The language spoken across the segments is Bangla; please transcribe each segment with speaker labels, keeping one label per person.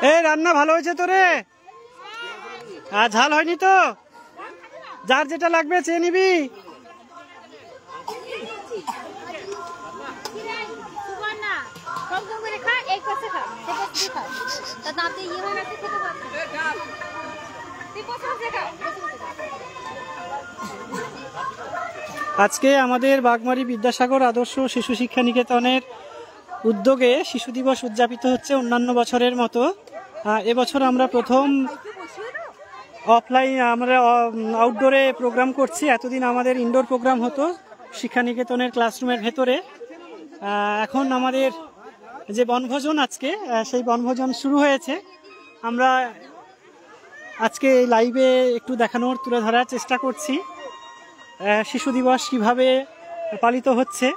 Speaker 1: এই রান্না ভালো হয়েছে তো রে? আর ঝাল হয়নি তো? যার যেটা লাগবে চেয়ে নিবি। আজকে আমাদের বাগমারী বিদ্যাসাগর আদর্শ শিশু শিক্ষা নিকেতনের উদ্যোগে শিশু দিবস উদযাপিত হচ্ছে অন্যান্য বছরের মতো। এবছর আমরা প্রথম অফলাইন আমরা আউটডোরে প্রোগ্রাম করছি। এতদিন আমাদের ইনডোর প্রোগ্রাম হতো শিক্ষা নিকেতনের ক্লাসরুমের ভেতরে। এখন আমাদের যে বনভোজন আজকে সেই বনভোজন শুরু হয়েছে। আমরা আজকে লাইভে একটু দেখানোর তুলে ধরার চেষ্টা করছি শিশু দিবস কিভাবে পালিত হচ্ছে।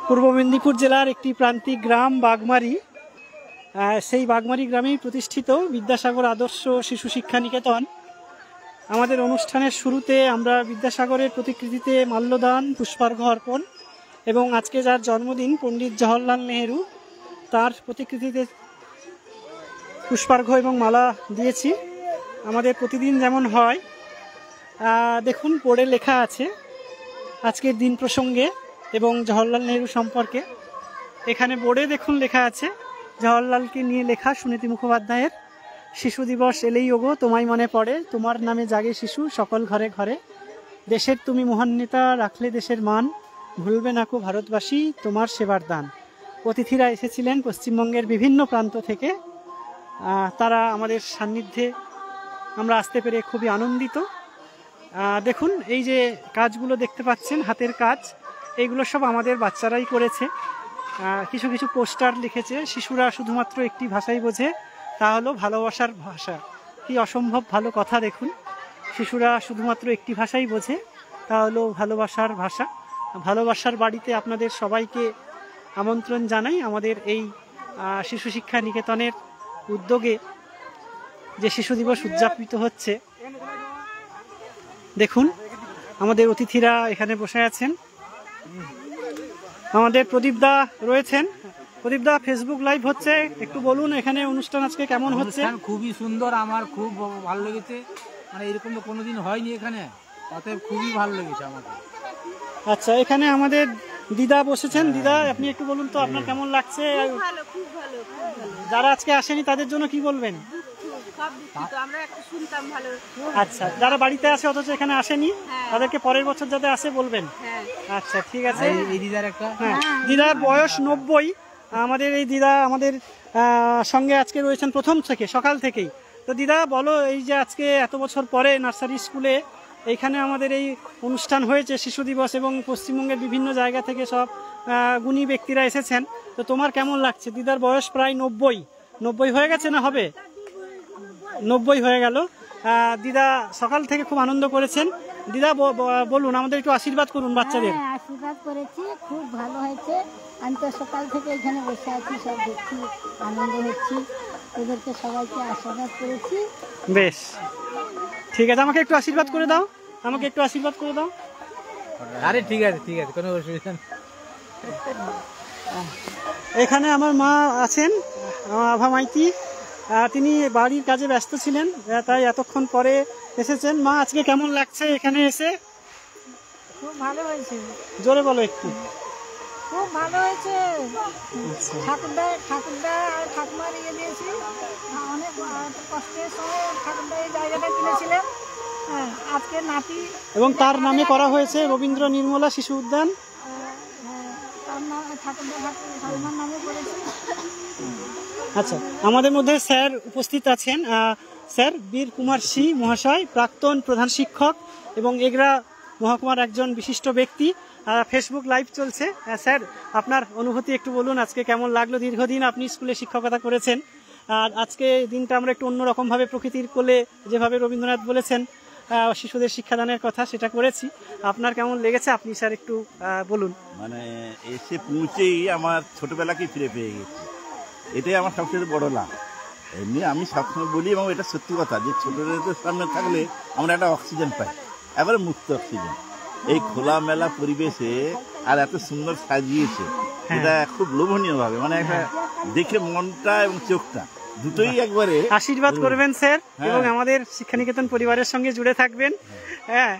Speaker 1: পূর্ব মেদিনীপুর জেলার একটি প্রান্তিক গ্রাম বাগমারী, সেই বাগমারী গ্রামেই প্রতিষ্ঠিত বিদ্যাসাগর আদর্শ শিশু শিক্ষা নিকেতন। আমাদের অনুষ্ঠানের শুরুতে আমরা বিদ্যাসাগরের প্রতিকৃতিতে মাল্যদান, পুষ্পার্ঘ্য অর্পণ এবং আজকে যার জন্মদিন পণ্ডিত জওহরলাল নেহেরু তার প্রতিকৃতিতে পুষ্পার্ঘ্য এবং মালা দিয়েছি। আমাদের প্রতিদিন যেমন হয়। দেখুন বোর্ডে লেখা আছে আজকের দিন প্রসঙ্গে এবং জওহরলাল নেহেরু সম্পর্কে। এখানে বোর্ডে দেখুন লেখা আছে জওহরলালকে নিয়ে লেখা সুনীতি মুখোপাধ্যায়ের, শিশু দিবস এলেই ওগো তোমায় মনে পড়ে, তোমার নামে জাগে শিশু সকল ঘরে ঘরে, দেশের তুমি মহান নেতা রাখলে দেশের মান, ভুলবে না কো ভারতবাসী তোমার সেবার দান। অতিথিরা এসেছিলেন পশ্চিমবঙ্গের বিভিন্ন প্রান্ত থেকে। তারা আমাদের সান্নিধ্যে আমরা আসতে পেরে খুবই আনন্দিত। দেখুন এই যে কাজগুলো দেখতে পাচ্ছেন হাতের কাজ, এইগুলো সব আমাদের বাচ্চারাই করেছে। কিছু কিছু পোস্টার লিখেছে শিশুরা শুধুমাত্র একটি ভাষাই বোঝে, তা হলো ভালোবাসার ভাষা। কি অসম্ভব ভালো কথা। দেখুন শিশুরা শুধুমাত্র একটি ভাষাই বোঝে, তা হলো ভালোবাসার ভাষা। ভালোবাসার বাড়িতে আপনাদের সবাইকে আমন্ত্রণ জানাই। আমাদের এই শিশু শিক্ষা নিকেতনের উদ্যোগে যে শিশু দিবস উদযাপিত হচ্ছে, দেখুন আমাদের অতিথিরা এখানে বসে আছেন। আমাদের প্রদীপদা রয়েছেন। প্রদীপদা, ফেসবুক লাইভ হচ্ছে, একটু বলুন এখানে অনুষ্ঠান আজকে কেমন হচ্ছে?
Speaker 2: খুবই সুন্দর, আমার খুব ভালো লেগেছে। মানে এরকম তো কোনোদিন হয়নি এখানে, অতএব খুবই ভালো লেগেছে আমাকে।
Speaker 1: আচ্ছা, এখানে আমাদের দিদা বসেছেন। দিদা, আপনি একটু বলুন তো আপনার কেমন লাগছে? যারা আজকে আসেনি তাদের জন্য কি বলবেন? আচ্ছা, যারা বাড়িতে আছে অথচ এখানে আসেনি তাদেরকে পরের বছর যাতে আসে বলবেন। আচ্ছা ঠিক আছে। দিদার বয়স 90। আমাদের এই দিদা আমাদের সঙ্গে আজকে রয়েছেন প্রথম থেকে, সকাল থেকেই। তো দিদা বলো, এই যে আজকে এত বছর পরে নার্সারি স্কুলে এইখানে আমাদের এই অনুষ্ঠান হয়েছে শিশু দিবস এবং পশ্চিমবঙ্গের বিভিন্ন জায়গা থেকে সব গুণী ব্যক্তিরা এসেছেন, তো তোমার কেমন লাগছে? দিদার বয়স প্রায় 90 হয়ে গেছে না হবে 90 হয়ে গেল। দিদা সকাল থেকে খুব আনন্দ করেছেন। দিদা বলুন, আমাদের একটু আশীর্বাদ করুন বাচ্চাদের।
Speaker 3: আশীর্বাদ করেছি, খুব ভালো হয়েছে। আমি তো সকাল থেকে এখানে বসে আছি, সব দেখছি, আনন্দ হচ্ছি। ওদেরকে সবাইকে আশীর্বাদ করেছি।
Speaker 1: বেশ, ঠিক আছে, আমাকে একটু আশীর্বাদ করে দাও, আমাকে একটু আশীর্বাদ করে দাও।
Speaker 2: আরে ঠিক আছে ঠিক আছে, কোনো অসুবিধা নেই।
Speaker 1: এখানে আমার মা আছেন, আভা মাইতি। তিনি বাড়ির কাজে ব্যস্ত ছিলেন, তাই এতক্ষণ পরে এসেছেন। মা, আজকে কেমন লাগছে এখানে এসে?
Speaker 3: খুব ভালো হয়েছে।
Speaker 1: জোরে বলো একটু।
Speaker 3: খুব ভালো হয়েছে। ঠাকুরদা আর ঠাকুমার ইয়ে দিয়েছি, অনেক কষ্টের সময় ঠাকুরদা এই জায়গাটা কিনেছিলেন। আজকে নাতি
Speaker 1: এবং তার নামে করা হয়েছে রবীন্দ্র নির্মলা শিশু উদ্যান।
Speaker 3: ঠাকুমার নামে করেছি।
Speaker 1: আচ্ছা, আমাদের মধ্যে স্যার উপস্থিত আছেন। স্যার বীর কুমার সি মহাশয়, প্রাক্তন প্রধান শিক্ষক এবং এগরা মহকুমার একজন বিশিষ্ট ব্যক্তি। ফেসবুক লাইভ চলছে। স্যার, আপনার অনুভূতি একটু বলুন, আজকে কেমন লাগলো? দীর্ঘদিন আপনি স্কুলে শিক্ষকতা করেছেন, আর আজকে দিনটা আমরা একটু অন্যরকমভাবে প্রকৃতির কোলে, যেভাবে রবীন্দ্রনাথ বলেছেন শিশুদের শিক্ষাদানের কথা, সেটা করেছি। আপনার কেমন লেগেছে আপনি স্যার একটু বলুন।
Speaker 4: মানে এসে পৌঁছেই আমার ছোটবেলাকেই ফিরে পেয়ে গেছি, এটাই আমার সবচেয়ে বড় লাভ। এমনি আমি সবসময় বলি, এবং এটা সত্যি কথা, যে ছোটদের সামনে থাকলে আমরা একটা অক্সিজেন পাই, একেবারে মুক্ত অক্সিজেন। এই খোলামেলা পরিবেশে আর এত সুন্দর সাজিয়েছে, এটা খুব লোভনীয় ভাবে, মানে একটা দেখে মনটা এবং চোখটা দুটোই একবারে
Speaker 1: আশীর্বাদ করবেন স্যার, এবং আমাদের শিক্ষানিকেতন পরিবারের সঙ্গে জুড়ে থাকবেন। হ্যাঁ,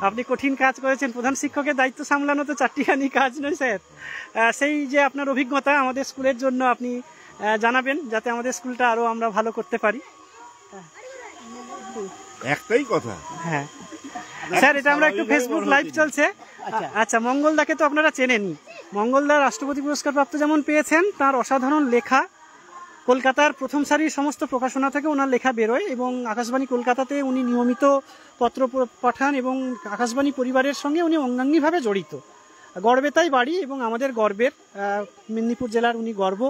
Speaker 1: আপনি কঠিন কাজ করেছেন, প্রধান শিক্ষকের দায়িত্ব সামলানো তো চারটিখানি কাজ নয় স্যার। সেই যে আপনার অভিজ্ঞতা আমাদের স্কুলের জন্য আপনি জানাবেন, যাতে আমাদের স্কুলটা আরো আমরা ভালো করতে পারি।
Speaker 4: একটাই কথা।
Speaker 1: হ্যাঁ স্যার, এটা আমরা একটু ফেসবুক লাইভ চলছে। আচ্ছা, মঙ্গলদাকে তো আপনারা চেনেনই। মঙ্গলদা রাষ্ট্রপতি পুরস্কার প্রাপ্ত যেমন পেয়েছেন, তার অসাধারণ লেখা কলকাতার প্রথম সারির সমস্ত প্রকাশনা থেকে ওনার লেখা বেরোয়, এবং আকাশবাণী কলকাতাতে উনি নিয়মিত পত্র পাঠান, এবং আকাশবাণী পরিবারের সঙ্গে উনি অঙ্গাঙ্গিভাবে জড়িত। গর্বেতাই বাড়ি, এবং আমাদের গর্বের মেদিনীপুর জেলার উনি গর্ব।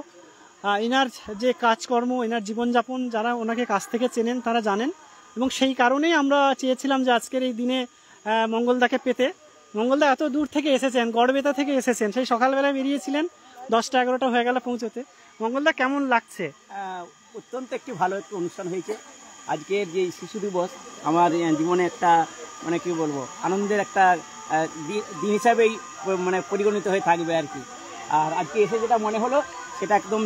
Speaker 1: এনার যে কাজকর্ম, এনার জীবনযাপন যারা ওনাকে কাছ থেকে চেনেন তারা জানেন, এবং সেই কারণেই আমরা চেয়েছিলাম যে আজকের এই দিনে মঙ্গলদাকে পেতে। মঙ্গলদা এত দূর থেকে এসেছেন, গড়বেতা থেকে এসেছেন, সেই সকালবেলায় বেরিয়েছিলেন, 10টা-11টা হয়ে গেল পৌঁছতে। মঙ্গলদা কেমন লাগছে?
Speaker 5: অত্যন্ত একটি ভালো একটি অনুষ্ঠান হয়েছে। আজকের যে শিশু দিবস আমার জীবনে একটা মানে কি বলবো, আনন্দের একটা দিন হিসাবেই মানে পরিগণিত হয়ে থাকবে আর কি। আর আজকে এসে যেটা মনে হলো, সেটা একদম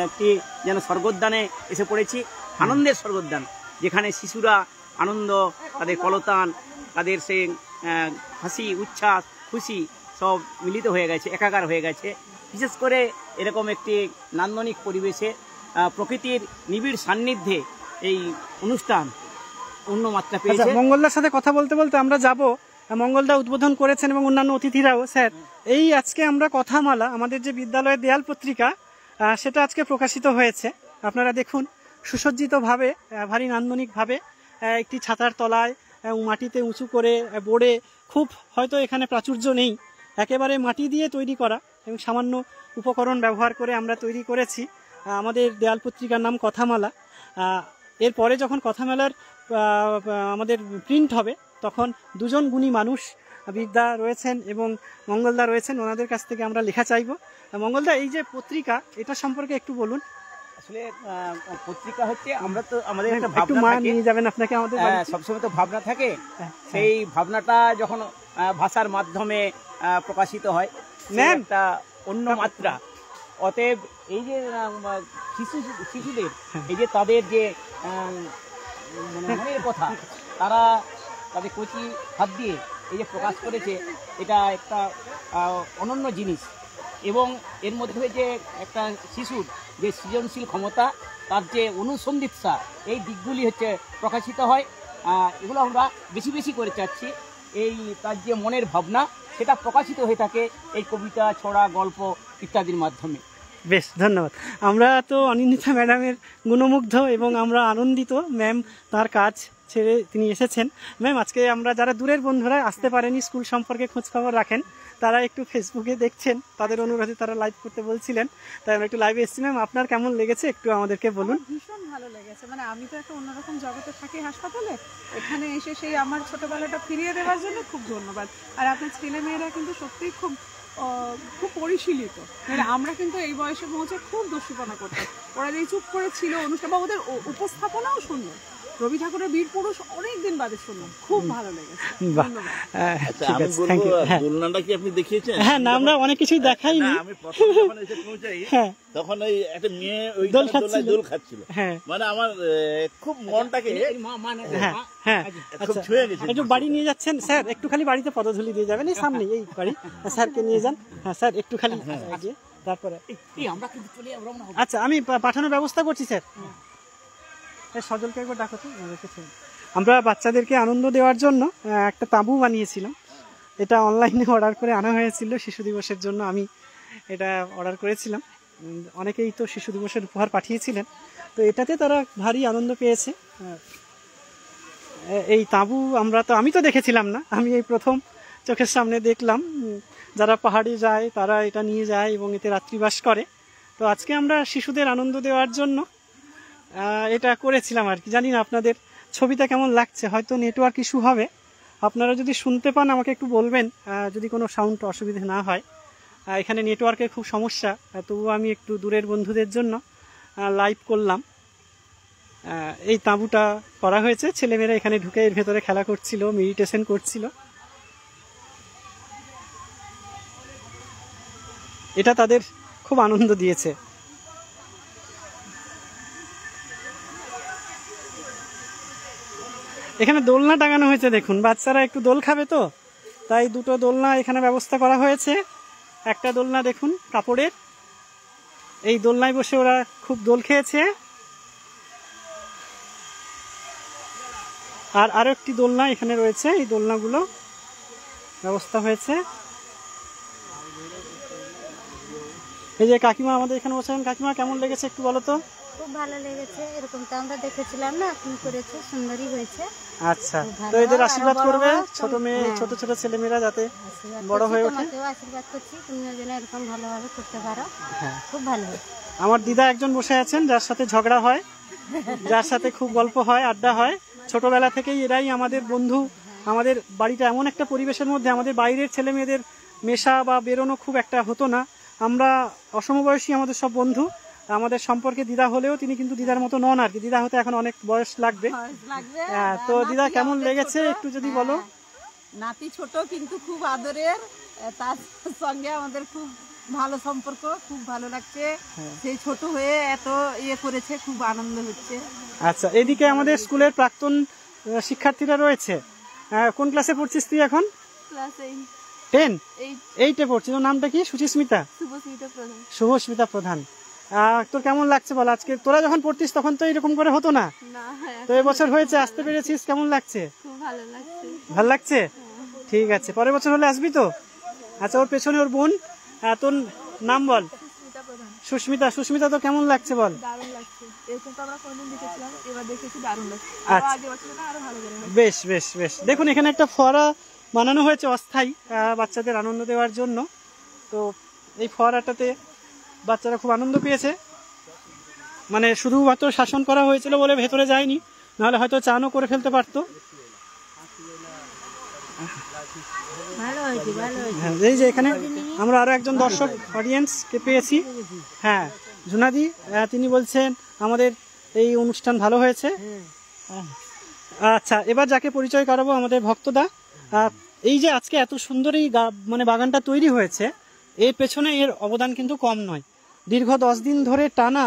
Speaker 5: একটি যেন স্বর্গোদ্যানে এসে পড়েছি, আনন্দের স্বর্গোদ্যান, যেখানে শিশুরা আনন্দ, তাদের কলতান, তাদের সেই হাসি, উচ্ছ্বাস, খুশি সব মিলিত হয়ে গেছে, একাকার হয়ে গেছে। বিশেষ করে এরকম একটি নান্দনিক পরিবেশে প্রকৃতির নিবিড় সান্নিধ্যে এই অনুষ্ঠান অন্য মাত্রা পেয়েছে।
Speaker 1: মঙ্গলদার সাথে কথা বলতে বলতে আমরা যাব, মঙ্গলদা উদ্বোধন করেছেন এবং অন্যান্য অতিথিরাও। স্যার, এই আজকে আমরা কথামালা, আমাদের যে বিদ্যালয়ের দেয়াল পত্রিকা, সেটা আজকে প্রকাশিত হয়েছে। আপনারা দেখুন, সুসজ্জিতভাবে, ভারী নান্দনিকভাবে, একটি ছাতার তলায় মাটিতে উঁচু করে বোর্ডে, খুব হয়তো এখানে প্রাচুর্য নেই, একেবারে মাটি দিয়ে তৈরি করা এবং সামান্য উপকরণ ব্যবহার করে আমরা তৈরি করেছি আমাদের দেয়াল পত্রিকার নাম কথামালা। এরপরে যখন কথামালার আমাদের প্রিন্ট হবে, তখন দুজন গুণী মানুষ, বিদ্যা রয়েছেন এবং মঙ্গলদা রয়েছেন, ওনাদের কাছ থেকে আমরা লেখা চাইব। মঙ্গলদা, এই যে পত্রিকা, এটা সম্পর্কে একটু বলুন।
Speaker 5: আসলে পত্রিকা হচ্ছে, আমরা তো আমাদের একটা ভাবনা থাকে,
Speaker 1: নিয়ে যাবেন আপনাকে আমাদের,
Speaker 5: সবসময় তো ভাবনা থাকে, সেই ভাবনাটা যখন ভাষার মাধ্যমে প্রকাশিত হয়, একটা অন্য মাত্রা। অতএব এই যে শিশুদের এই যে তাদের যে মনের কথা, তারা তাদের কচি হাত দিয়ে এই যে প্রকাশ করেছে, এটা একটা অনন্য জিনিস। এবং এর মধ্যে যে একটা শিশুর যে সৃজনশীল ক্ষমতা, তার যে অনুসন্ধিৎসা, এই দিকগুলি হচ্ছে প্রকাশিত হয়। এগুলো আমরা বেশি বেশি করে চাচ্ছি। এই তার যে মনের ভাবনা, সেটা প্রকাশিত হয়ে থাকে এই কবিতা, ছড়া, গল্প ইত্যাদির মাধ্যমে।
Speaker 1: বেশ, ধন্যবাদ। আমরা তো অনিন্দিতা ম্যাডামের গুণমুগ্ধ এবং আমরা আনন্দিত। ম্যাম তার কাজ ছেড়ে তিনি এসেছেন। ম্যাম, আজকে আমরা যারা দূরের বন্ধুরা আসতে পারেনি, স্কুল সম্পর্কে খোঁজখবর রাখেন, তারা একটু ফেসবুকে দেখছেন, তাদের অনুরোধে তারা লাইভ করতে বলছিলেন, তাই আমরা একটু লাইভে এসেছি। ম্যাম, আপনার কেমন লেগেছে একটু আমাদেরকে বলুন।
Speaker 3: ভীষণ ভালো লেগেছে। মানে আমি তো একটা অন্যরকম জগতে থাকি হাসপাতালে, এখানে এসে সেই আমার ছোটবেলাটা ফিরিয়ে দেওয়ার জন্য খুব ধন্যবাদ। আর আপনার ছেলে মেয়েরা কিন্তু সত্যিই খুব পরিশীলিত। মানে আমরা কিন্তু এই বয়সে পৌঁছে খুব দস্যুপনা করতাম, ওরা যে চুপ করে ছিল অনুষ্ঠান, বা ওদের উপস্থাপনাও সুন্দর। রবি ঠাকুরের বীর পুরুষ অনেকদিন বাদে শুনলাম, খুব ভালো লেগেছে।
Speaker 1: হ্যাঁ, না, আমরা অনেক কিছুই দেখাইনি।
Speaker 4: আমি প্রথম যখন এসে পৌঁছাই, তখন ওই একটা মেয়ে ওই দোল খাচ্ছিল, মানে আমার খুব মনটাকে ছুঁয়ে গেছে।
Speaker 1: একটু বাড়ি নিয়ে যাচ্ছেন স্যার, একটু খালি বাড়িতে পদধূলি দিয়ে যাবেন, এই সামনে এই বাড়ি, স্যারকে নিয়ে যান। হ্যাঁ স্যার, একটু খালি গিয়ে তারপরে। আচ্ছা, আমি পাঠানোর ব্যবস্থা করছি স্যার। সজলকে একবার ডাকো তো। আমরা বাচ্চাদেরকে আনন্দ দেওয়ার জন্য একটা তাঁবু বানিয়েছিলাম। এটা অনলাইনে অর্ডার করে আনা হয়েছিল শিশু দিবসের জন্য। আমি এটা অর্ডার করেছিলাম, অনেকেই তো শিশু দিবসের উপহার পাঠিয়েছিলেন, তো এটাতে তারা ভারী আনন্দ পেয়েছে। এই তাঁবু আমি তো দেখেছিলাম না, আমি এই প্রথম চোখের সামনে দেখলাম। যারা পাহাড়ে যায় তারা এটা নিয়ে যায় এবং এতে রাত্রিবাস করে। তো আজকে আমরা শিশুদের আনন্দ দেওয়ার জন্য এটা করেছিলাম আর কি। জানি না আপনাদের ছবিটা কেমন লাগছে, হয়তো নেটওয়ার্ক ইস্যু হবে। আপনারা যদি শুনতে পান আমাকে একটু বলবেন, যদি কোনো সাউন্ড অসুবিধা না হয়। এখানে নেটওয়ার্কের খুব সমস্যা, তবুও আমি একটু দূরের বন্ধুদের জন্য লাইভ করলাম। এই তাঁবুটা করা হয়েছে, ছেলেমেয়েরা এখানে ঢুকে এর ভেতরে খেলা করছিল, মেডিটেশন করছিল। এটা তাদের খুব আনন্দ দিয়েছে। এখানে দোলনা টাঙানো হয়েছে, দেখুন বাচ্চারা একটু দোল খাবে তো, তাই দুটো দোলনা এখানে ব্যবস্থা করা হয়েছে। একটা দোলনা দেখুন কাপড়ের, এই দোলনায় বসে ওরা খুব দোল খেয়েছে। আর আরো একটি দোলনা এখানে রয়েছে, এই দোলনাগুলো ব্যবস্থা হয়েছে। এই যে কাকিমা আমাদের এখানে বসেন, কাকিমা কেমন লেগেছে একটু বলো তো?
Speaker 6: খুব ভালো লেগেছে, এরকম তো আমরা দেখেছিলাম না, কি করেছে, সুন্দরই হয়েছে।
Speaker 1: আচ্ছা, তো এদের আশীর্বাদ করবে, ছোট মেয়ে ছোট ছোট ছেলেমেয়েরা যাতে বড় হয়ে ওঠে।
Speaker 6: তোমাকেও আশীর্বাদ করছি, তুমিও যেন এরকম ভালোভাবে করতে পারো। খুব ভালো হয়েছে।
Speaker 1: আমার দিদা একজন বসে আছেন যার সাথে ঝগড়া হয়, যার সাথে খুব গল্প হয়, আড্ডা হয়। ছোটবেলা থেকেই এরাই আমাদের বন্ধু। আমাদের বাড়িটা এমন একটা পরিবেশের মধ্যে, আমাদের বাইরের ছেলে মেয়েদের মেশা বা বেরোনো খুব একটা হতো না। আমরা অসমবয়সী, আমাদের সব বন্ধু। আমাদের সম্পর্কে দিদা হলেও তিনি কিন্তু দিদার মতো নন আর কি, দিদা হতে এখন অনেক বয়স লাগবে। তো দিদা কেমন লেগেছে একটু যদি বলো?
Speaker 3: নাতি ছোট কিন্তু খুব আদরের, তার সঙ্গে আমাদের খুব ভালো সম্পর্ক, খুব ভালো লাগছে। সেই ছোট হয়ে এত ইয়ে করেছে, খুব আনন্দ হচ্ছে।
Speaker 1: আচ্ছা, এদিকে আমাদের স্কুলের প্রাক্তন শিক্ষার্থীরা রয়েছে। কোন ক্লাসে পড়ছিস তুই এখন?
Speaker 6: ক্লাস
Speaker 1: 10? 8-এ পড়ছিস। তোর নামটা কি? সুচিস্মিতা?
Speaker 6: শুভস্মিতা প্রধান।
Speaker 1: শুভস্মিতা প্রধান। তোর কেমন লাগছে বল? আজকে তোরা যখন পড়তিস তখন তো এরকম করে হতো না, তো এবছর হয়েছে, আসতে পেরেছিস, কেমন লাগছে?
Speaker 6: খুব ভালো লাগছে।
Speaker 1: ভালো লাগছে? ঠিক আছে, পরের বছর হলে আসবি তো? আচ্ছা, ওর পেছনে ওর বোন, তোর নাম বল? সুস্মিতা। সুস্মিতা, তো কেমন লাগছে বল?
Speaker 6: দারুণ লাগছে, এরকম তো আমরা কোনদিন দেখেছিলাম, এবার দেখেছি, দারুণ লাগছে।
Speaker 1: আচ্ছা, বেশ বেশ বেশ। দেখুন এখানে একটা ফোয়ারা বানানো হয়েছে অস্থায়ী, বাচ্চাদের আনন্দ দেওয়ার জন্য। তো এই ফোয়ারাটাতে বাচ্চারা খুব আনন্দ পেয়েছে। মানে শুধুমাত্র শাসন করা হয়েছিল বলে ভেতরে যায়নি, নাহলে হয়তো চানও করে ফেলতে পারতো। এই যে এখানে আমরা আরো একজন দর্শক অডিয়েন্সকে পেয়েছি। হ্যাঁ, জুনাদি, তিনি বলছেন আমাদের এই অনুষ্ঠান ভালো হয়েছে। আচ্ছা, এবার যাকে পরিচয় করাবো, আমাদের ভক্তদা। এই যে আজকে এত সুন্দর এই মানে বাগানটা তৈরি হয়েছে, এর পেছনে এর অবদান কিন্তু কম নয়। দীর্ঘ 10 দিন ধরে টানা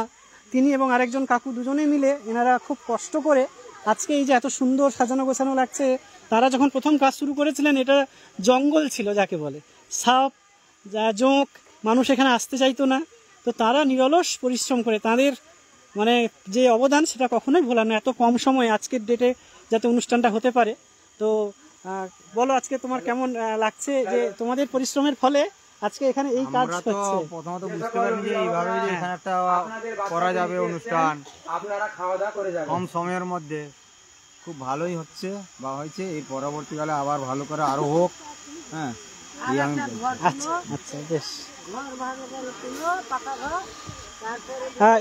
Speaker 1: তিনি এবং আরেকজন কাকু দুজনে মিলে এনারা খুব কষ্ট করে আজকে এই যে এত সুন্দর সাজানো গোছানো লাগছে। তারা যখন প্রথম কাজ শুরু করেছিলেন, এটা জঙ্গল ছিল যাকে বলে, সাপ জোঁক, মানুষ এখানে আসতে চাইতো না। তো তারা নিরলস পরিশ্রম করে তাদের মানে যে অবদান, সেটা কখনোই ভোলার না। এত কম সময়ে আজকের ডেটে যাতে অনুষ্ঠানটা হতে পারে। তো বলো, আজকে তোমার কেমন লাগছে যে তোমাদের পরিশ্রমের ফলে আজকে এখানে এই কাজ হচ্ছে?
Speaker 2: প্রথমত বুঝতে পারিনি যে এইভাবে যে এখানে একটা করা যাবে অনুষ্ঠান কম সময়ের মধ্যে। খুব ভালোই হচ্ছে বা হয়েছে, এই পরবর্তীকালে আবার ভালো করে আরো হোক। হ্যাঁ,
Speaker 1: আচ্ছা আচ্ছা, বেশ।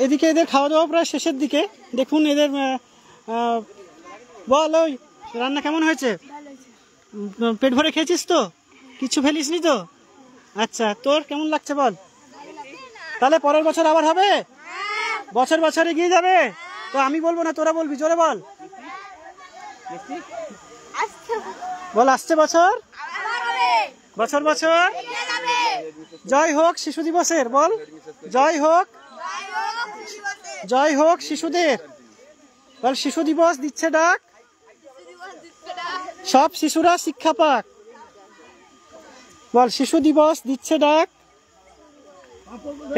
Speaker 1: এদিকে এদের খাওয়া দাওয়া প্রায় শেষের দিকে। দেখুন এদের বল, ওই রান্না কেমন হয়েছে? পেট ভরে খেয়েছিস তো? কিছু ফেলিসনি তো? আচ্ছা, তোর কেমন লাগছে বল? তাহলে পরের বছর আবার হবে, বছর বছর এগিয়ে যাবে। তো আমি বলবো না, তোরা বলবি, জোরে বল। বল, আসছে বছর, বছর বছর জয় হোক শিশু দিবসের। বল, জয় হোক, জয় হোক শিশুদের। বল, শিশু দিবস দিচ্ছে ডাক, সব শিশুরা শিক্ষা পাক। বল, শিশু দিবস দিচ্ছে ডাক,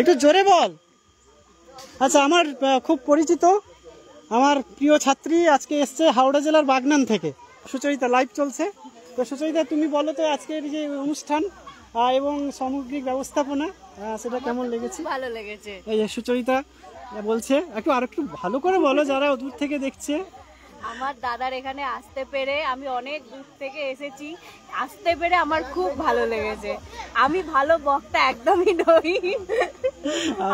Speaker 1: একটু জোরে বল। আচ্ছা, আমার খুব পরিচিত, আমার প্রিয় ছাত্রী আজকে এসছে হাওড়া জেলার বাগনান থেকে, সুচরিতা। লাইভ চলছে। তো সুচরিতা, তুমি বলো তো আজকের যে অনুষ্ঠান এবং সামগ্রিক ব্যবস্থাপনা, সেটা কেমন লেগেছে?
Speaker 6: ভালো লেগেছে।
Speaker 1: এই যে সুচরিতা বলছে, একটু আর একটু ভালো করে বলো, যারা দূর থেকে দেখছে।
Speaker 7: আমার দাদার এখানে আসতে পেরে, আমি অনেক দূর থেকে এসেছি, আসতে পেরে আমার খুব ভালো লেগেছে। আমি ভালো বক্তা একদমই নই,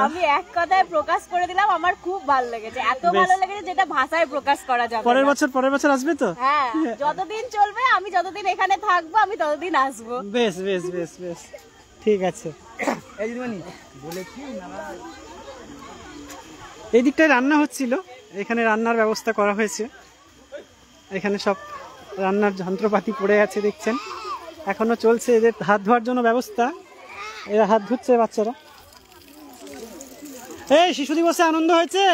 Speaker 7: আমি এক কথায় প্রকাশ করে দিলাম, আমার খুব ভালো লেগেছে, এত ভালো লেগেছে যেটা ভাষায় প্রকাশ করা যাবে।
Speaker 1: পরের বছর আসবে তো?
Speaker 7: হ্যাঁ, যতদিন চলবে, আমি যতদিন এখানে থাকবো আমি ততদিন আসবো।
Speaker 1: বেশ বেশ বেশ বেশ, ঠিক আছে। এই দিকটায় রান্না হচ্ছিল, এখানে রান্নার ব্যবস্থা করা হয়েছে। এখানে সব রান্নার যন্ত্রপাতি পড়ে আছে দেখছেন, এখনো চলছে। এদের হাত ধোয়ার জন্য ব্যবস্থা, এরা হাত ধুচ্ছে বাচ্চারা। এই শিশু দিবসে আনন্দ হয়েছে?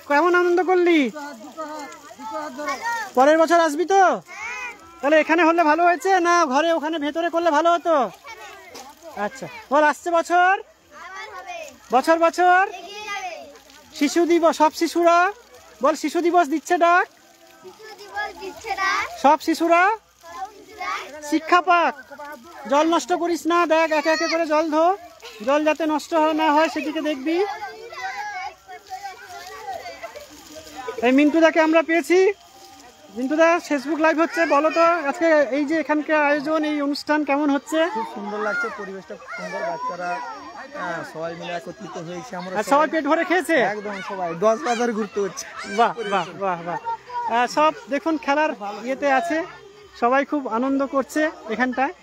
Speaker 1: কেমন আনন্দ করলি? পরের বছর আসবি তো? তাহলে এখানে হলে ভালো হয়েছে না ঘরে ওখানে ভেতরে করলে ভালো হতো? আচ্ছা বল, আসছে বছর বছর বছর শিশু দিবস, সব শিশুরা বল শিশু দিবস দিচ্ছে ডাক, সব শিশুরা শিক্ষা পাক। জল নষ্ট করিস না, দেখ একে একে করে জল ধো, জল যাতে নষ্ট না হয় সেদিকে দেখবি। এই মিন্টুদাকে আমরা পেয়েছি। মিন্টুদা, ফেসবুক লাইভ হচ্ছে, বলো তো আজকে এই যে এখানকার আয়োজন, এই অনুষ্ঠান কেমন হচ্ছে?
Speaker 2: খুব সুন্দর লাগছে, পরিবেশটা খুব সুন্দর, বাচ্চারা সবাই মিলে একত্রিত হয়েছে। আমরা
Speaker 1: সবাই পেট ভরে খেয়েছে
Speaker 2: একদম, সবাই 10 বাজার ঘুরতে হচ্ছে।
Speaker 1: বাহ বাহ বাহ বাহ। সব দেখুন খেলার ইয়েতে আছে, সবাই খুব আনন্দ করছে এখানটায়।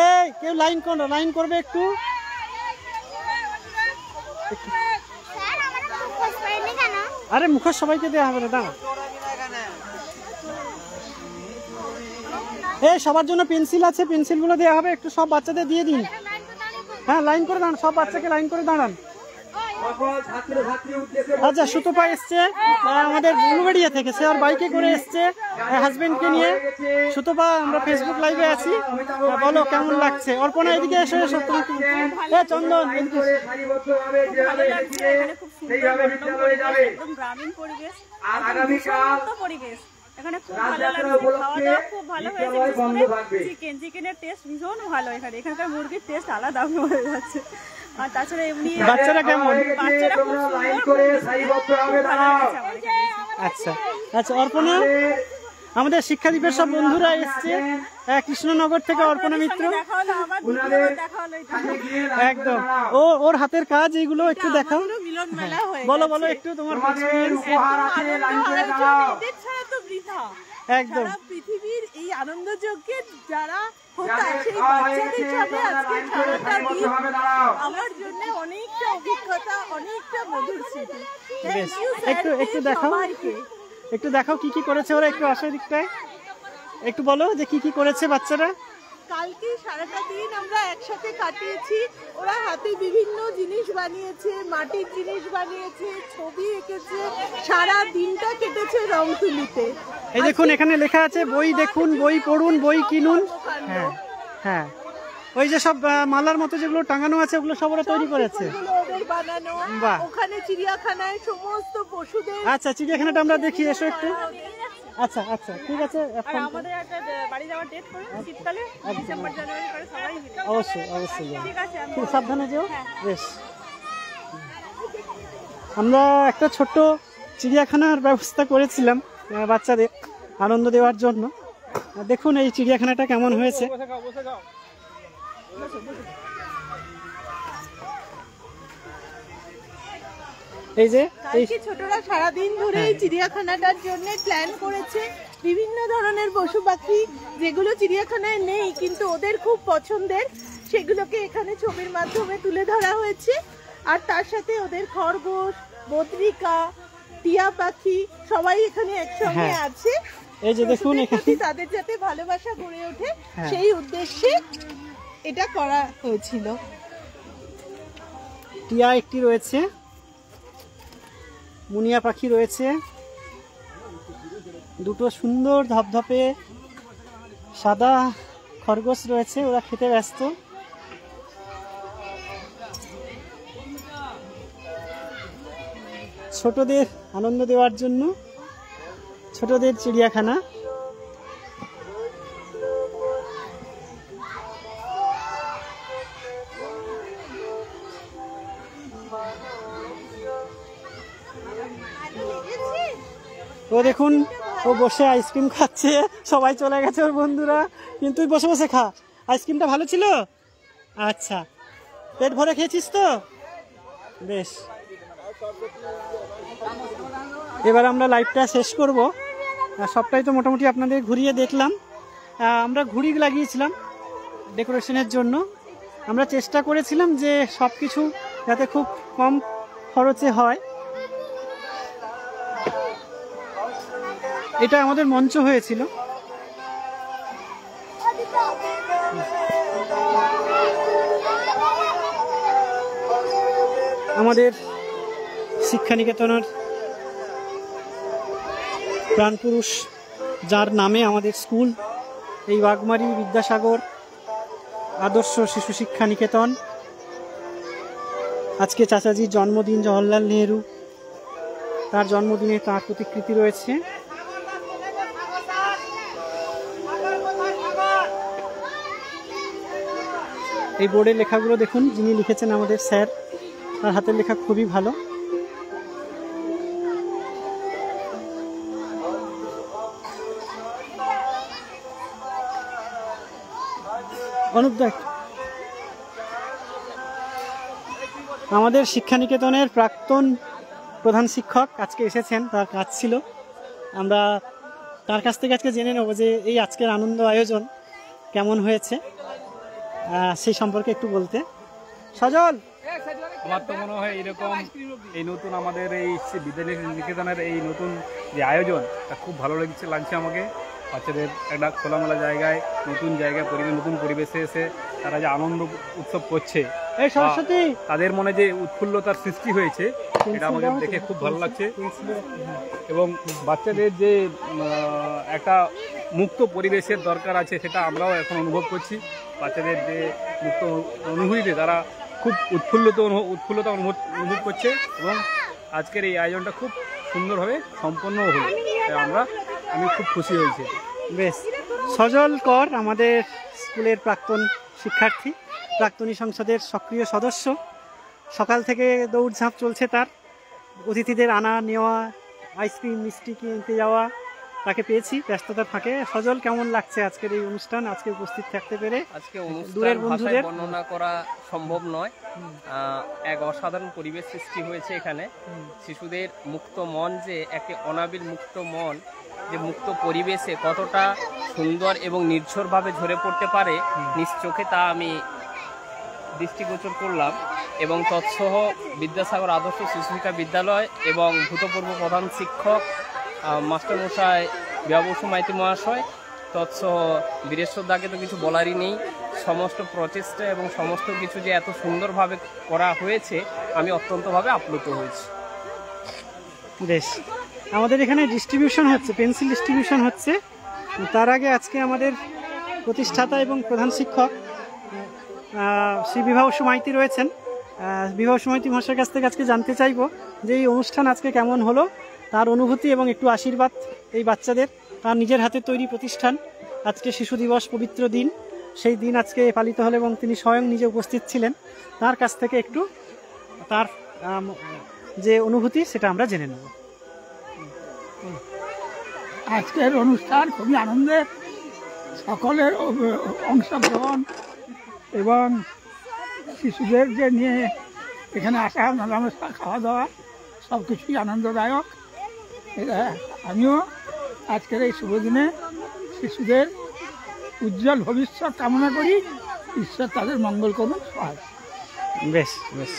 Speaker 1: এই কেউ লাইন করবে একটু। আরে মুখোশ সবাইকে দেওয়া হবে না, দাঁড়া। এই সবার জন্য পেন্সিল আছে, পেন্সিলগুলো দেওয়া হবে, একটু সব বাচ্চাদের দিয়ে দিন। হ্যাঁ, লাইন করে দাঁড়ান, সব বাচ্চাকে লাইন করে দাঁড়ান। আচ্ছা, সুতপা এসছে আমাদের উলুবেড়িয়া থেকে, সে ওর বাইকে করে এসছে হাজবেন্ডকে নিয়ে। সুতপা, আমরা ফেসবুক লাইভে আছি, বলো কেমন লাগছে? অর্পণা এদিকে এসে চন্দন,
Speaker 7: গ্রামীণ পরিবেশ, পরিবেশ এখানে খুব ভালো লাগছে, খাওয়া দাওয়া খুব ভালো হয়েছে। চিকেনের টেস্ট ভীষণ ভালো, এখানকার মুরগির টেস্ট আলাদা হয়ে যাচ্ছে। আর তাছাড়া এমনি
Speaker 1: বাচ্চারা কেমন?
Speaker 7: বাচ্চারা খুব
Speaker 1: আচ্ছা আচ্ছা। অর্পণা, আমাদের শিক্ষাদ্বীপের সব বন্ধুরা এসছে কৃষ্ণনগর থেকে, অর্পণা মিত্র একদম, ওর হাতের কাজ এইগুলো একটু দেখাও। বলো বলো একটু তোমার একদম।
Speaker 8: পৃথিবীর এই আনন্দযজ্ঞে যারা আমার জন্য অনেকটা অভিজ্ঞতা, অনেকটা মধুর স্মৃতি।
Speaker 1: একটু দেখাও, একটু দেখাও কি কি করেছে ওরা, একটু আসে দিকটায়, একটু বলো যে কি কি করেছে বাচ্চারা।
Speaker 8: কালকে সারাটা দিন আমরা একসাথে কাটিয়েছি, ওরা হাতে বিভিন্ন জিনিস বানিয়েছে, মাটির জিনিস বানিয়েছে, ছবি এঁকেছে, সারা দিনটা কেটেছে রং তুলিতে।
Speaker 1: এই দেখুন এখানে লেখা আছে বই দেখুন, বই পড়ুন, বই কিনুন। হ্যাঁ হ্যাঁ, ওই যে সব মালার মতো যেগুলো টাঙানো আছে ওগুলো সব ওরা তৈরি করেছে,
Speaker 8: বানানো। ওখানে চিড়িয়াখানায় সমস্ত পশুদের,
Speaker 1: আচ্ছা চিড়িয়াখানাটা আমরা দেখি, এসো একটু। আচ্ছা আচ্ছা, ঠিক আছে।
Speaker 7: আমাদের একটা বাড়ি যাওয়ার ডেট করে শীতকালে, ডিসেম্বর জানুয়ারি করে সবাই মিলে।
Speaker 1: অবশ্যই অবশ্যই,
Speaker 7: ঠিক আছে,
Speaker 1: খুব সাবধানে যেও। বেশ, আমরা একটা ছোট্ট চিড়িয়াখানার ব্যবস্থা করেছিলাম বাচ্চাদের আনন্দ দেওয়ার জন্য। দেখুন এই চিড়িয়াখানাটা কেমন হয়েছে। এই যে
Speaker 8: ছোটরা সারাদিন ধরে এই চিড়িয়াখানাটার জন্য প্ল্যান করেছে, বিভিন্ন ধরনের পশু পাখি যেগুলো চিড়িয়াখানায় নেই কিন্তু ওদের খুব পছন্দের, সেগুলোকে এখানে ছবির মাধ্যমে তুলে ধরা হয়েছে। আর তার সাথে ওদের খরগোশ, বদ্রিকা, টিয়া পাখি সবাই এখানে একসঙ্গে আছে।
Speaker 1: এই যে দেখুন এখানে
Speaker 8: তাদের যাতে ভালোবাসা গড়ে ওঠে সেই উদ্দেশ্যে এটা করা হয়েছিল।
Speaker 1: টিয়া একটি রয়েছে, মুনিয়া পাখি রয়েছে, দুটো সুন্দর ধপধপে সাদা খরগোশ রয়েছে, ওরা খেতে ব্যস্ত। ছোটদের আনন্দ দেওয়ার জন্য ছোটদের চিড়িয়াখানা। ও দেখুন, ও বসে আইসক্রিম খাচ্ছে, সবাই চলে গেছে ওর বন্ধুরা, কিন্তু তুই বসে বসে খা। আইসক্রিমটা ভালো ছিল? আচ্ছা, পেট ভরে খেয়েছিস তো? বেশ, এবার আমরা লাইভটা শেষ করব। সবটাই তো মোটামুটি আপনাদের ঘুরিয়ে দেখলাম। আমরা ঘুড়ি লাগিয়েছিলাম ডেকোরেশনের জন্য। আমরা চেষ্টা করেছিলাম যে সব কিছু যাতে খুব কম খরচে হয়। এটা আমাদের মঞ্চ হয়েছিল। আমাদের শিক্ষানিকেতনের প্রাণপুরুষ, যার নামে আমাদের স্কুল, এই বাগমারি বিদ্যাসাগর আদর্শ শিশু শিক্ষা নিকেতন। আজকে চাচাজির জন্মদিন, জওহরলাল নেহেরু, তার জন্মদিনে তার প্রতিকৃতি রয়েছে। এই বোর্ডের লেখাগুলো দেখুন, যিনি লিখেছেন আমাদের স্যার, তার হাতের লেখা খুবই ভালো। অনুপ দেখ, আমাদের শিক্ষানিকেতনের প্রাক্তন প্রধান শিক্ষক আজকে এসেছেন, তার কাজ ছিল। আমরা তার কাছ থেকে আজকে জেনে নেব যে এই আজকের আনন্দ আয়োজন কেমন হয়েছে, সেই সম্পর্কে একটু বলতে। সজল,
Speaker 9: আমার তো মনে হয় এরকম এই নতুন আমাদের এই বিদ্যানিকেতনের এই নতুন যে আয়োজন, তা খুব ভালো লাগছে আমাকে। বাচ্চাদের একটা খোলামেলা জায়গায়, নতুন জায়গায়, নতুন পরিবেশে এসে তারা যে আনন্দ উৎসব করছে, তাদের মনে যে উৎফুল্লতার সৃষ্টি হয়েছে, এটা আমাকে দেখে খুব ভালো লাগছে। এবং বাচ্চাদের যে একটা মুক্ত পরিবেশের দরকার আছে, সেটা আমরাও এখন অনুভব করছি। বাচ্চাদের যে মুক্ত অনুভূতিতে তারা খুব উৎফুল্লতা অনুভব করছে, এবং আজকের এই আয়োজনটা খুব সুন্দরভাবে সম্পন্ন হলো। আমি খুব খুশি হয়েছি।
Speaker 1: বেশ, সজল কর আমাদের স্কুলের প্রাক্তন শিক্ষার্থী, প্রাক্তনী সংসদের সক্রিয় সদস্য। সকাল থেকে দৌড়ঝাঁপ চলছে তার, অতিথিদের আনা নেওয়া, আইসক্রিম মিষ্টি কিনতে যাওয়া, তাকে পেয়েছি ব্যস্ততার ফাঁকে। সজল, কেমন লাগছে আজকের এই অনুষ্ঠান, আজকে উপস্থিত থাকতে পেরে?
Speaker 10: আজকে দূরের বন্ধুদের বর্ণনা করা সম্ভব নয়। এক অসাধারণ পরিবেশ সৃষ্টি হয়েছে এখানে। শিশুদের মুক্ত মন, যে একটি অনাবিল মুক্ত মন, যে মুক্ত পরিবেশে কতটা সুন্দর এবং নির্ঝরভাবে ঝরে পড়তে পারে নিজ চোখে, তা আমি দৃষ্টিগোচর করলাম। এবং তৎসহ বিদ্যাসাগর আদর্শ শিশু শিক্ষা বিদ্যালয় এবং ভূতপূর্ব প্রধান শিক্ষক মাস্টারমশাই বিভা মাইতি মহাশয়, তৎসহ বীরেশ্বর দাকে তো কিছু বলারই নেই। সমস্ত প্রচেষ্টা এবং সমস্ত কিছু যে এত সুন্দরভাবে করা হয়েছে, আমি অত্যন্তভাবে আপ্লুত হয়েছি।
Speaker 1: বেশ, আমাদের এখানে ডিস্ট্রিবিউশন হচ্ছে, পেন্সিল ডিস্ট্রিবিউশন হচ্ছে। তার আগে আজকে আমাদের প্রতিষ্ঠাতা এবং প্রধান শিক্ষক শ্রী বিভা মাইতি রয়েছেন। বিভা মাইতি মহাশয়ের কাছ থেকে আজকে জানতে চাইব যে এই অনুষ্ঠান আজকে কেমন হলো, তার অনুভূতি এবং একটু আশীর্বাদ এই বাচ্চাদের। তার নিজের হাতে তৈরি প্রতিষ্ঠান, আজকে শিশু দিবস পবিত্র দিন, সেই দিন আজকে পালিত হলো এবং তিনি স্বয়ং নিজে উপস্থিত ছিলেন। তার কাছ থেকে একটু তার যে অনুভূতি সেটা আমরা জেনে নেব।
Speaker 11: আজকের অনুষ্ঠান খুবই আনন্দের, সকলের অংশগ্রহণ এবং শিশুদের যে নিয়ে এখানে আসা, মেলামেশা, খাওয়া দাওয়া, সব কিছুই আনন্দদায়ক। আমিও আজকের এই শুভ দিনে শিশুদের উজ্জ্বল ভবিষ্যৎ কামনা করি, ঈশ্বর তাদের মঙ্গল করুন।
Speaker 1: বেশ বেশ,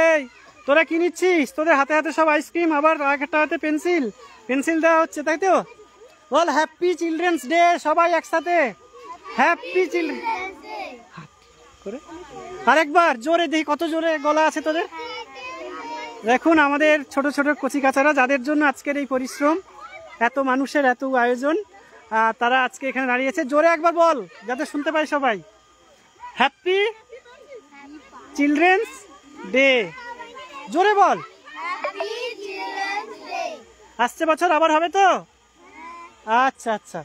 Speaker 1: এই তোরা কি নিচ্ছিস? তোদের হাতে হাতে সব আইসক্রিম, আবার একটা হাতে পেন্সিল দেওয়া হচ্ছে, তাই তো? বল হ্যাপি চিলড্রেন্স ডে সবাই একসাথে, হ্যাপি চিলড্রেন্স ডে করে আরেকবার জোরে দেখি, কত জোরে গলা আছে তোদের। দেখুন আমাদের ছোট ছোট কচি কাচারা, যাদের জন্য আজকের এই পরিশ্রম, এত মানুষের এত আয়োজন, তারা আজকে এখানে দাঁড়িয়েছে। জোরে একবার বল যাতে শুনতে পাই সবাই, হ্যাপি চিলড্রেন্স ডে, জোরে বল। আসছে বছর আবার হবে তো? আচ্ছা আচ্ছা,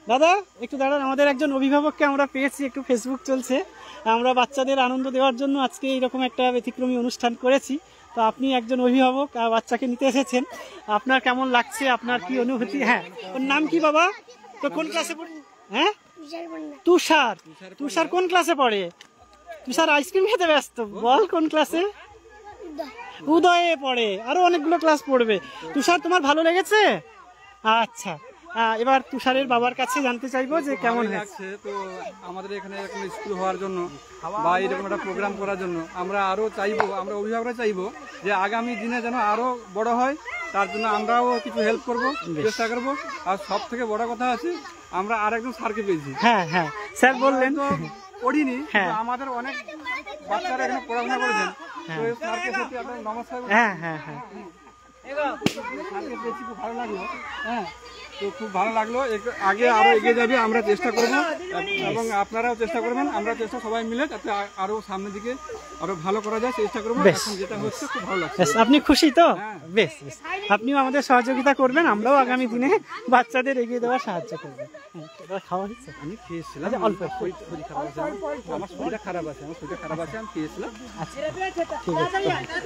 Speaker 1: দাদা একটু দাঁড়ান, আমাদের একজন অভিভাবককে আমরা পেয়েছি, একটু ফেসবুক চলছে, আমরা বাচ্চাদের আনন্দ দেওয়ার জন্য আজকে এইরকম একটা ব্যতিক্রমী অনুষ্ঠান করেছি। তো আপনি একজন অভিভাবক বাচ্চাকে নিতে এসেছেন, আপনার কেমন লাগছে, আপনার কি অনুভূতি? হ্যাঁ, ওর নাম কি বাবা? তো কোন ক্লাসে পড়ে? হ্যাঁ, তুষার। তুষার কোন ক্লাসে পড়ে? তুষার আইসক্রিম খেতে ব্যস্ত। বল কোন ক্লাসে? উদয়ে পড়ে, আরো অনেকগুলো ক্লাস পড়বে। তুষার তোমার ভালো লেগেছে? আচ্ছা, এবার তুষারের বাবার কাছে জানতে চাইবো যে কেমন হয়েছে।
Speaker 12: তো আমাদের এখানে এরকম স্কুল হওয়ার জন্য বা এরকম একটা প্রোগ্রাম করার জন্য আমরা আরো চাইবো, আমরা অভিভাবকরা চাইবো যে আগামী দিনে যেন আরো বড় হয়, তার জন্য আমরাও কিছু হেল্প করব, চেষ্টা করব। আর সব থেকে বড় কথা আছে, আমরা আরেকজন স্যারকে পেয়েছি।
Speaker 1: হ্যাঁ হ্যাঁ, স্যার বললেন
Speaker 12: পড়িনি, আমাদের অনেক বাচ্চারা এখানে পড়াশোনা করেছেন, তো স্যারকে সত্যি আপনাদের নমস্কার।
Speaker 1: হ্যাঁ হ্যাঁ হ্যাঁ,
Speaker 12: স্যারকে পেয়েছি, খুব ভালো লাগলো। হ্যাঁ, তো খুব ভালো লাগলো। আগে আরো এগিয়ে যাবে, আমরা চেষ্টা করব এবং আপনারাও চেষ্টা করবেন। আমরা চেষ্টা সবাই মিলে যাতে আরো সামনের দিকে আরো ভালো করা যায় চেষ্টা করবো। এখন যেটা হচ্ছে খুব ভালো লাগছে।
Speaker 1: আপনি খুশি তো? বেশ বেশ, আপনিও আমাদের সহযোগিতা করবেন, আমরাও আগামী দিনে বাচ্চাদের এগিয়ে দেওয়ার সাহায্য করবো। খাওয়া হচ্ছে?
Speaker 12: আমি খেয়েছিলাম, অল্প। আমার শরীরটা খারাপ আছে, আমি খেয়েছিলাম।
Speaker 1: আচ্ছা ঠিক আছে।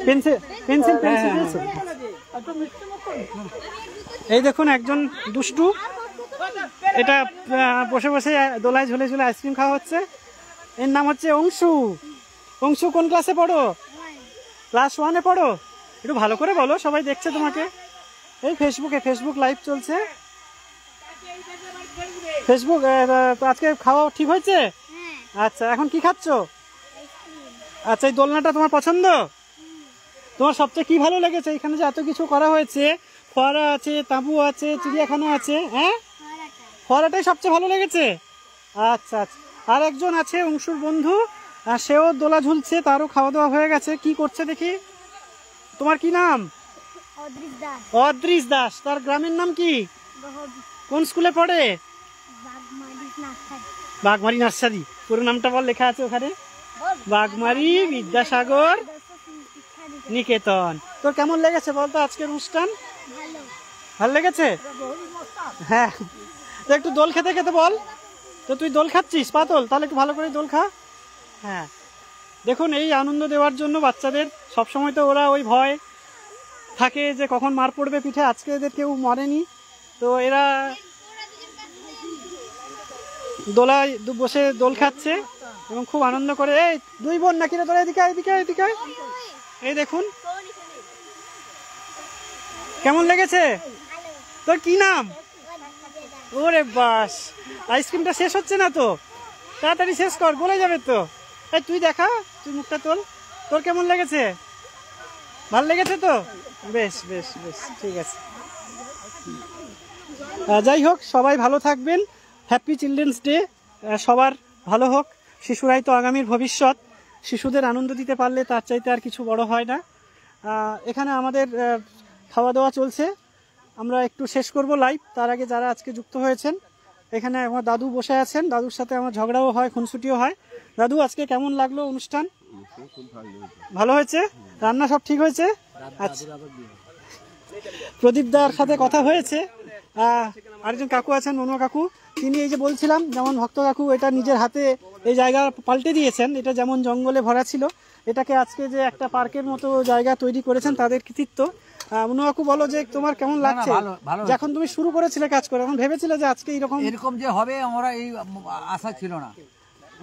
Speaker 1: Pencil pencil pencil. এই দেখুন একজন দুষ্টু, এটা বসে বসে দোলায় ঝুলে ঝুলে আইসক্রিম খাওয়া হচ্ছে। এর নাম হচ্ছে অংশু। অংশু কোন ক্লাসে পড়ো? ক্লাস 1-এ পড়ো। একটু ভালো করে বলো, সবাই দেখছে তোমাকে। এই ফেসবুক লাইভ চলছে। ফেসবুক আজকে খাওয়া ঠিক হয়েছে? আচ্ছা, এখন কি খাচ্ছ? আচ্ছা, এই দোলনাটা তোমার পছন্দ? তোমার সবচেয়ে কি ভালো লেগেছে? এখানে যে এত কিছু করা হয়েছে, ফোয়ারা আছে, তাঁবু আছে, চিড়িয়াখানা আছে, হ্যাঁ, ফোয়ারাটাই সবচেয়ে ভালো লেগেছে। আচ্ছা আচ্ছা, আর একজন আছে অংশুর বন্ধু, সেও দোলা ঝুলছে, তারও খাওয়া দাওয়া হয়ে গেছে। কি করছে দেখি? তোমার কি নাম? অদৃশ দাস। তার গ্রামের নাম কি? কোন স্কুলে পড়ে? বাগমারি নার্সারি। পুরো নামটা বল, লেখা আছে ওখানে, বাগমারি বিদ্যাসাগর নিকেতন। তোর কেমন লেগেছে বলতো আজকের অনুষ্ঠান? ভালো লেগেছে? হ্যাঁ, তো একটু দোল খেতে খেতে বল তো। তুই দোল খাচ্ছিস পাতল? তাহলে একটু ভালো করে দোল খা। হ্যাঁ, দেখুন এই আনন্দ দেওয়ার জন্য বাচ্চাদের সবসময় তো ওরা ওই ভয় থাকে যে কখন মার পড়বে পিঠে। আজকে এদের কেউ মরেনি, তো এরা দোলায় বসে দোল খাচ্ছে এবং খুব আনন্দ করে। এই দুই বোন নাকি রে তোরা? এদিকে এদিকে এদিকে। এই দেখুন কেমন লেগেছে? তোর কি নাম? ওরে বাস, আইসক্রিমটা শেষ হচ্ছে না তো, তাড়াতাড়ি শেষ কর, গলে যাবে তো। এই তুই দেখা, তুই মুখটা তোল। তোর কেমন লেগেছে? ভালো লেগেছে তো? বেশ বেশ বেশ, ঠিক আছে। যাই হোক, সবাই ভালো থাকবেন। Happy children's day. সবার ভালো হোক। শিশুরাই তো আগামীর ভবিষ্যৎ। শিশুদের আনন্দ দিতে পারলে তার চাইতে আর কিছু বড় হয় না। এখানে আমাদের খাওয়া দাওয়া চলছে, আমরা একটু শেষ করব লাইভ। তার আগে যারা আজকে যুক্ত হয়েছেন, এখানে আমার দাদু বসে আছেন, দাদুর সাথে আমার ঝগড়াও হয়, খুনসুটিও হয়। দাদু, আজকে কেমন লাগলো অনুষ্ঠান? ভালো হয়েছে? রান্না সব ঠিক হয়েছে? আচ্ছা, প্রদীপ দার সাথে কথা হয়েছে। আরেকজন কাকু আছেন, মনুয়া কাকু, তিনি এই যে বলছিলাম, যেমন ভক্ত কাকু এটা নিজের হাতে এই জায়গা পাল্টে দিয়েছেন। এটা যেমন জঙ্গলে ভরা ছিল, এটাকে আজকে যে একটা পার্কের মতো জায়গা তৈরি করেছেন, তাদের কৃতিত্ব। মনুয়া কাকু, বলো যে তোমার কেমন লাগছে? যখন তুমি শুরু করেছিলে কাজ করে, এখন ভেবেছিলে যে আজকে এরকম
Speaker 13: যে হবে, আমরা এই আশা ছিল না।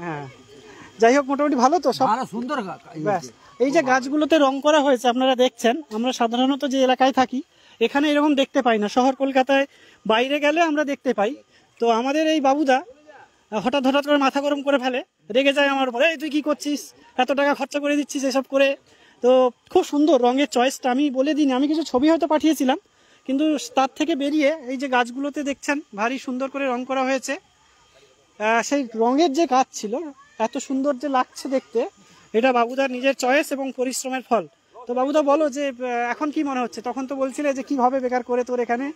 Speaker 1: হ্যাঁ, যাই হোক, মোটামুটি ভালো তো সব?
Speaker 13: সুন্দর।
Speaker 1: এই যে গাছগুলোতে রং করা হয়েছে আপনারা দেখছেন, আমরা সাধারণত যে এলাকায় থাকি এখানে এরকম দেখতে পাই না। শহর কলকাতায় বাইরে গেলে আমরা দেখতে পাই। তো আমাদের এই বাবুদা হঠাৎ করে মাথা গরম করে ফেলে, রেগে যায় আমার উপরে, এই তুই কি করছিস, এত টাকা খরচা করে দিচ্ছিস এসব করে। তো খুব সুন্দর রঙের চয়েসটা, আমি বলে দিইনি, আমি কিছু ছবি হয়তো পাঠিয়েছিলাম, কিন্তু তার থেকে বেরিয়ে এই যে গাছগুলোতে দেখছেন ভারী সুন্দর করে রং করা হয়েছে। সেই রঙের যে গাছ ছিল, এত সুন্দর যে লাগছে দেখতে, এটা বাবুদার নিজের চয়েস এবং পরিশ্রমের ফল। তো বাবুদা বলো যে এখন কি মনে হচ্ছে? তখন তো বলছিলে যে কিভাবে বেকার করে তোর এখানে,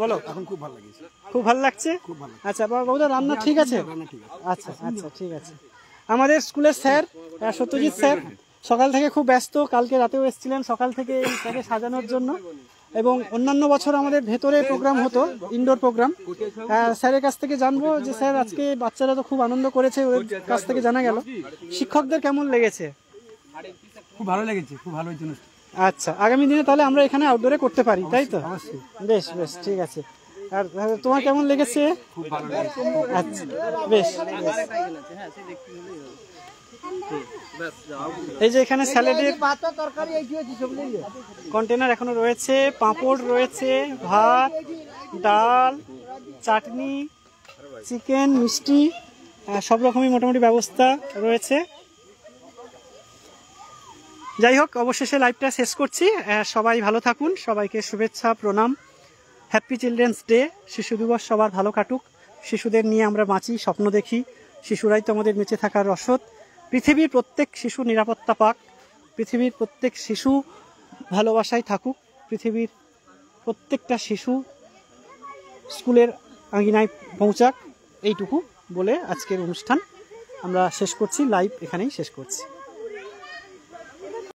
Speaker 1: বলো।
Speaker 14: এখন খুব ভালো লাগছে।
Speaker 1: খুব ভালো লাগছে? আচ্ছা বাবুদা, রান্না ঠিক আছে? আচ্ছা আচ্ছা, ঠিক আছে। আমাদের স্কুলের স্যার সত্যজিৎ স্যার সকাল থেকে খুব ব্যস্ত, কালকে রাতেও এসেছিলেন সকাল থেকে এইটাকে সাজানোর জন্য। এবং অন্যান্য বছর আমাদের ভেতরে প্রোগ্রাম হতো, ইনডোর প্রোগ্রাম। স্যারের কাছ থেকে জানবো যে স্যার আজকে বাচ্চারা তো খুব আনন্দ করেছে, ওর কাছ থেকে জানা গেল। শিক্ষকদের কেমন লেগেছে?
Speaker 13: খুব ভালো লেগেছে, খুব ভালো হয়েছে।
Speaker 1: আচ্ছা, আগামী দিনে তাহলে আমরা এখানে আউটডোরে করতে পারি, তাই তো? বেশ বেশ, ঠিক আছে। আর তোমার কেমন লেগেছে?
Speaker 12: খুব ভালো লেগেছে।
Speaker 1: আচ্ছা, বেশ। এই যে এখানে স্যালাডের কন্টেনার এখনো রয়েছে, পাঁপড় রয়েছে, ভাত, ডাল, চাটনি, চিকেন, মিষ্টি, সব রকমই মোটামুটি ব্যবস্থা রয়েছে। যাই হোক, অবশেষে লাইভটা শেষ করছি। সবাই ভালো থাকুন, সবাইকে শুভেচ্ছা, প্রণাম, হ্যাপি চিলড্রেন্স ডে। শিশু দিবস সবার ভালো কাটুক। শিশুদের নিয়ে আমরা বাঁচি, স্বপ্ন দেখি, শিশুরাই তো আমাদের বেঁচে থাকার রসদ। পৃথিবীর প্রত্যেক শিশু নিরাপত্তা পাক, পৃথিবীর প্রত্যেক শিশু ভালোবাসায় থাকুক, পৃথিবীর প্রত্যেকটা শিশু স্কুলের আঙিনায় পৌঁছাক, এইটুকু বলে আজকের অনুষ্ঠান আমরা শেষ করছি, লাইভ এখানেই শেষ করছি।